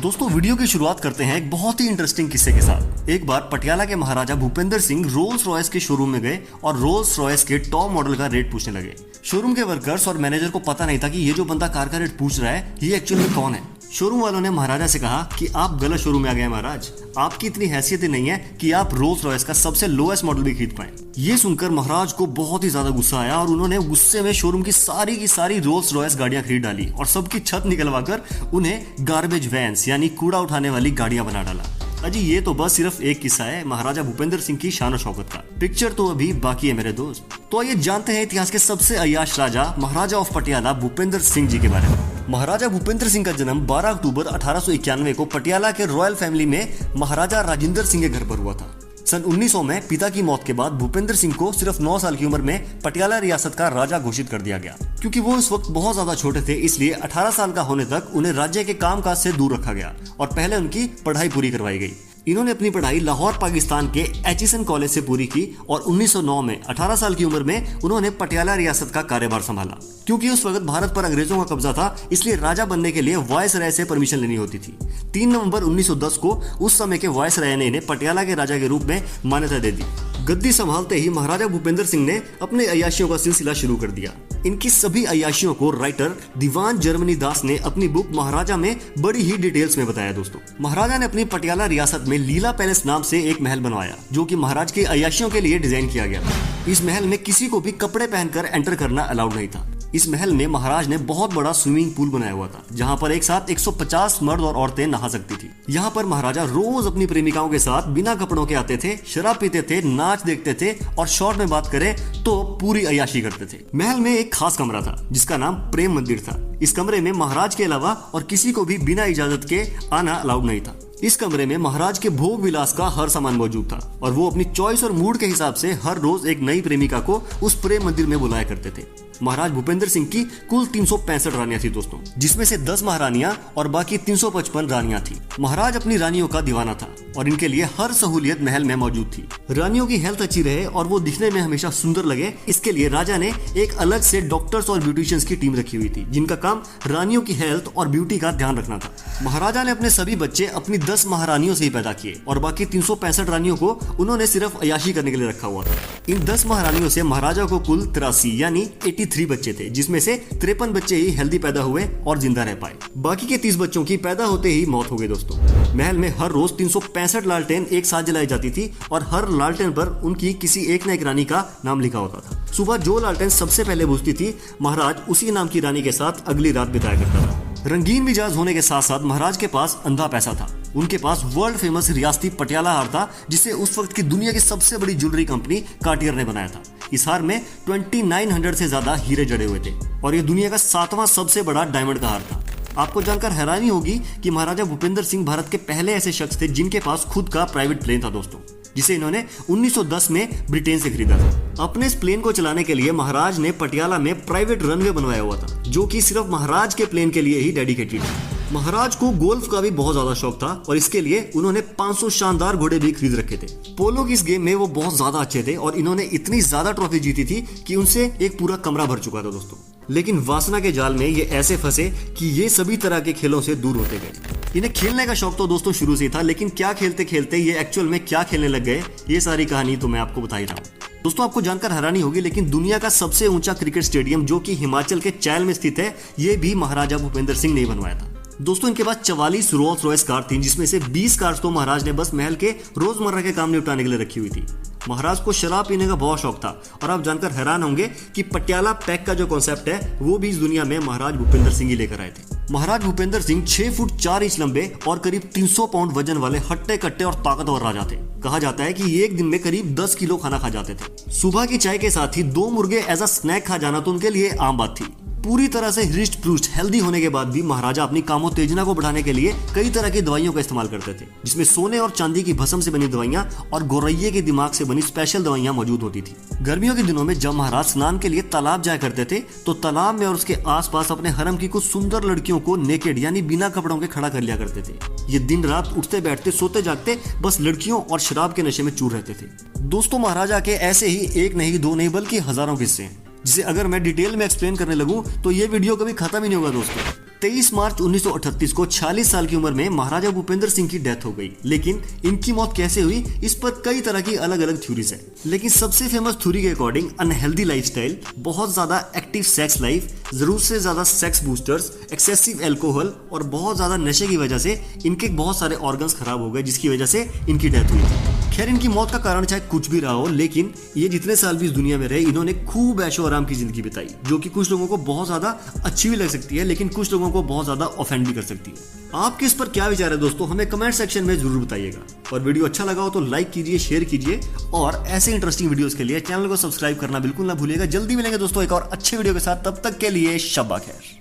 दोस्तों वीडियो की शुरुआत करते हैं एक बहुत ही इंटरेस्टिंग किस्से के साथ। एक बार पटियाला के महाराजा भूपेंद्र सिंह रोल्स रॉयस के शोरूम में गए और रोल्स रॉयस के टॉप मॉडल का रेट पूछने लगे। शोरूम के वर्कर्स और मैनेजर को पता नहीं था कि ये जो बंदा कार का रेट पूछ रहा है ये एक्चुअली में कौन है। शोरूम वालों ने महाराजा से कहा कि आप गलत शोरूम में आ गए महाराज, आपकी इतनी हैसियत नहीं है कि आप रोल्स रॉयस का सबसे लोएस्ट मॉडल भी खरीद पाए। ये सुनकर महाराज को बहुत ही ज्यादा गुस्सा आया और उन्होंने गुस्से में शोरूम की सारी रोल्स रॉयस गाड़ियां खरीद डाली और सबकी छत निकलवाकर उन्हें गार्बेज वैन्स यानी कूड़ा उठाने वाली गाड़ियां बना डाला। अजी ये तो बस सिर्फ एक किस्सा है महाराजा भूपेंद्र सिंह की शान और शौकत का। पिक्चर तो अभी बाकी है मेरे दोस्त। तो आइए जानते हैं इतिहास के सबसे अय्याश राजा महाराजा ऑफ पटियाला भूपेंद्र सिंह जी के बारे में। महाराजा भूपेंद्र सिंह का जन्म 12 अक्टूबर 1891 को पटियाला के रॉयल फैमिली में महाराजा राजेंद्र सिंह के घर पर हुआ था। सन 1900 में पिता की मौत के बाद भूपेंद्र सिंह को सिर्फ 9 साल की उम्र में पटियाला रियासत का राजा घोषित कर दिया गया। क्योंकि वो उस वक्त बहुत ज्यादा छोटे थे इसलिए 18 साल का होने तक उन्हें राज्य के कामकाज से दूर रखा गया और पहले उनकी पढ़ाई पूरी करवाई गई। इन्होंने अपनी पढ़ाई लाहौर पाकिस्तान के एचिसन कॉलेज से पूरी की और 1909 में 18 साल की उम्र में उन्होंने पटियाला रियासत का कार्यभार संभाला। क्योंकि उस वक्त भारत पर अंग्रेजों का कब्जा था इसलिए राजा बनने के लिए वायसराय से परमिशन लेनी होती थी। 3 नवंबर 1910 को उस समय के वायसराय ने इन्हें पटियाला के राजा के रूप में मान्यता दे दी। गद्दी संभालते ही महाराजा भूपेंद्र सिंह ने अपने अय्याशियों का सिलसिला शुरू कर दिया। इनकी सभी अय्याशियों को राइटर दीवान जर्मनी दास ने अपनी बुक महाराजा में बड़ी ही डिटेल्स में बताया। दोस्तों महाराजा ने अपनी पटियाला रियासत में लीला पैलेस नाम से एक महल बनवाया जो कि महाराज के अय्याशियों के लिए डिजाइन किया गया था। इस महल में किसी को भी कपड़े पहनकर एंटर करना अलाउड नहीं था। इस महल में महाराज ने बहुत बड़ा स्विमिंग पूल बनाया हुआ था जहां पर एक साथ 150 मर्द और औरतें नहा सकती थी। यहाँ पर महाराजा रोज अपनी प्रेमिकाओं के साथ बिना कपड़ों के आते थे, शराब पीते थे, नाच देखते थे और शॉर्ट में बात करें तो पूरी अय्याशी करते थे। महल में एक खास कमरा था जिसका नाम प्रेम मंदिर था। इस कमरे में महाराज के अलावा और किसी को भी बिना इजाजत के आना अलाउड नहीं था। इस कमरे में महाराज के भोग विलास का हर सामान मौजूद था और वो अपनी चॉइस और मूड के हिसाब से हर रोज एक नई प्रेमिका को उस प्रेम मंदिर में बुलाया करते थे। महाराज भूपेंद्र सिंह की कुल 365 रानियां थी दोस्तों, जिसमें से 10 महारानियां और बाकी 355 रानियां थी। महाराज अपनी रानियों का दीवाना था और इनके लिए हर सहूलियत महल में मौजूद थी। रानियों की हेल्थ अच्छी रहे और वो दिखने में हमेशा सुंदर लगे इसके लिए राजा ने एक अलग से डॉक्टर्स और ब्यूटिशियंस की टीम रखी हुई थी जिनका काम रानियों की हेल्थ और ब्यूटी का ध्यान रखना था। महाराजा ने अपने सभी बच्चे अपनी 10 महारानियों से ही पैदा किए और बाकी 365 रानियों को उन्होंने सिर्फ अय्याशी करने के लिए रखा हुआ था। इन 10 महारानियों से महाराजा को कुल 83 यानी 83 बच्चे थे, जिसमें से 53 बच्चे ही हेल्दी पैदा हुए और जिंदा रह पाए। बाकी के 30 बच्चों की पैदा होते ही मौत हो गई। दोस्तों महल में हर रोज 365 लालटेन एक साथ जलाई जाती थी और हर लालटेन पर उनकी किसी एक न एक रानी का नाम लिखा होता था। सुबह जो लालटेन सबसे पहले बुझती थी महाराज उसी नाम की रानी के साथ अगली रात बिताया करता था। रंगीन मिजाज होने के साथ साथ महाराज के पास अंधा पैसा था। उनके पास वर्ल्ड फेमस रियासती पटियाला हार था जिसे उस वक्त की दुनिया की सबसे बड़ी ज्वेलरी कंपनी कार्टियर ने बनाया था। इस हार में 2900 से ज्यादा हीरे जड़े हुए थे और ये दुनिया का 7वां सबसे बड़ा डायमंड का हार था। आपको जानकर हैरानी होगी कि महाराजा भूपेंद्र सिंह भारत के पहले ऐसे शख्स थे जिनके पास खुद का प्राइवेट प्लेन था दोस्तों, जिसे इन्होंने 1910 में ब्रिटेन से खरीदा था। अपने इस प्लेन को चलाने के लिए महाराज ने पटियाला में प्राइवेट रनवे बनवाया हुआ था जो कि सिर्फ महाराज के प्लेन के लिए ही डेडिकेटेड था। महाराज को गोल्फ का भी बहुत ज्यादा शौक था और इसके लिए उन्होंने 500 शानदार घोड़े भी खरीद रखे थे। पोलो की इस गेम में वो बहुत ज्यादा अच्छे थे और इन्होंने इतनी ज्यादा ट्रॉफी जीती थी कि उनसे एक पूरा कमरा भर चुका था दोस्तों। लेकिन वासना के जाल में ये ऐसे फंसे कि ये सभी तरह के खेलों से दूर होते गए। इन्हें खेलने का शौक तो दोस्तों शुरू से ही था, लेकिन क्या खेलते खेलते ये एक्चुअल में क्या खेलने लग गए ये सारी कहानी तो मैं आपको बता ही रहा हूँ। दोस्तों आपको जानकर हैरानी होगी लेकिन दुनिया का सबसे ऊंचा क्रिकेट स्टेडियम जो कि हिमाचल के चैल में स्थित है ये भी महाराजा भूपेंद्र सिंह ने बनवाया था। दोस्तों इनके पास 44 रोल्स रॉयस कार थी जिसमें से 20 कार्स तो महाराज ने बस महल के रोजमर्रा के काम निपटाने के लिए रखी हुई थी। महाराज को शराब पीने का बहुत शौक था और आप जानकर हैरान होंगे कि पटियाला पैक का जो कॉन्सेप्ट है वो भी इस दुनिया में महाराज भूपेंद्र सिंह ही लेकर आए थे। महाराज भूपेंद्र सिंह 6 फुट 4 इंच लंबे और करीब 300 पाउंड वजन वाले हट्टे कट्टे और ताकतवर राजा थे। कहा जाता है कि एक दिन में करीब 10 किलो खाना खा जाते थे। सुबह की चाय के साथ ही 2 मुर्गे एज अ स्नैक खा जाना तो उनके लिए आम बात थी। पूरी तरह से हृष्ट पुष्ट हेल्दी होने के बाद भी महाराजा अपनी कामोत्तेजना को बढ़ाने के लिए कई तरह की दवाइयों का इस्तेमाल करते थे जिसमें सोने और चांदी की भस्म से बनी दवाइयां और गौरैये के दिमाग से बनी स्पेशल दवाइयां मौजूद होती थी। गर्मियों के दिनों में जब महाराज स्नान के लिए तालाब जाया करते थे तो तालाब में और उसके आसपास अपने हरम की कुछ सुंदर लड़कियों को नेकेड यानी बिना कपड़ों के खड़ा कर लिया करते थे। ये दिन रात उठते बैठते सोते जागते बस लड़कियों और शराब के नशे में चूर रहते थे। दोस्तों महाराजा के ऐसे ही एक नहीं दो नहीं बल्कि हजारों किस्से हैं जिसे अगर मैं डिटेल में एक्सप्लेन करने लगूं तो ये वीडियो कभी खत्म ही नहीं होगा दोस्तों। 23 मार्च 1938 को 46 साल की उम्र में महाराजा भूपेंद्र सिंह की डेथ हो गई। लेकिन इनकी मौत कैसे हुई, इस पर कई तरह की अलग अलग थ्योरीज है। लेकिन सबसे फेमस थ्योरी के अकॉर्डिंग अनहेल्दी लाइफस्टाइल, बहुत ज्यादा एक्टिव सेक्स लाइफ, जरूरत से ज्यादा सेक्स बूस्टर्स, एक्सेसिव एल्कोहल और बहुत ज्यादा नशे की वजह से इनके बहुत सारे ऑर्गन्स खराब हो गए, जिसकी वजह से इनकी डेथ हुई थी। खैर, इनकी मौत का कारण चाहे कुछ भी रहा हो, लेकिन ये जितने साल भी इस दुनिया में रहे, इन्होंने खूब ऐशो आराम की जिंदगी बिताई, जो कि कुछ लोगों को बहुत ज्यादा अच्छी भी लग सकती है, लेकिन कुछ लोगों को बहुत ज्यादा ऑफेंड भी कर सकती है। आपके इस पर क्या विचार है दोस्तों, हमें कमेंट सेक्शन में जरूर बताइएगा। और वीडियो अच्छा लगा हो तो लाइक कीजिए, शेयर कीजिए और ऐसे इंटरेस्टिंग वीडियोस के लिए चैनल को सब्सक्राइब करना बिल्कुल ना भूलिएगा। जल्दी मिलेंगे दोस्तों एक और अच्छे वीडियो के साथ, तब तक के लिए शब्बा खैर।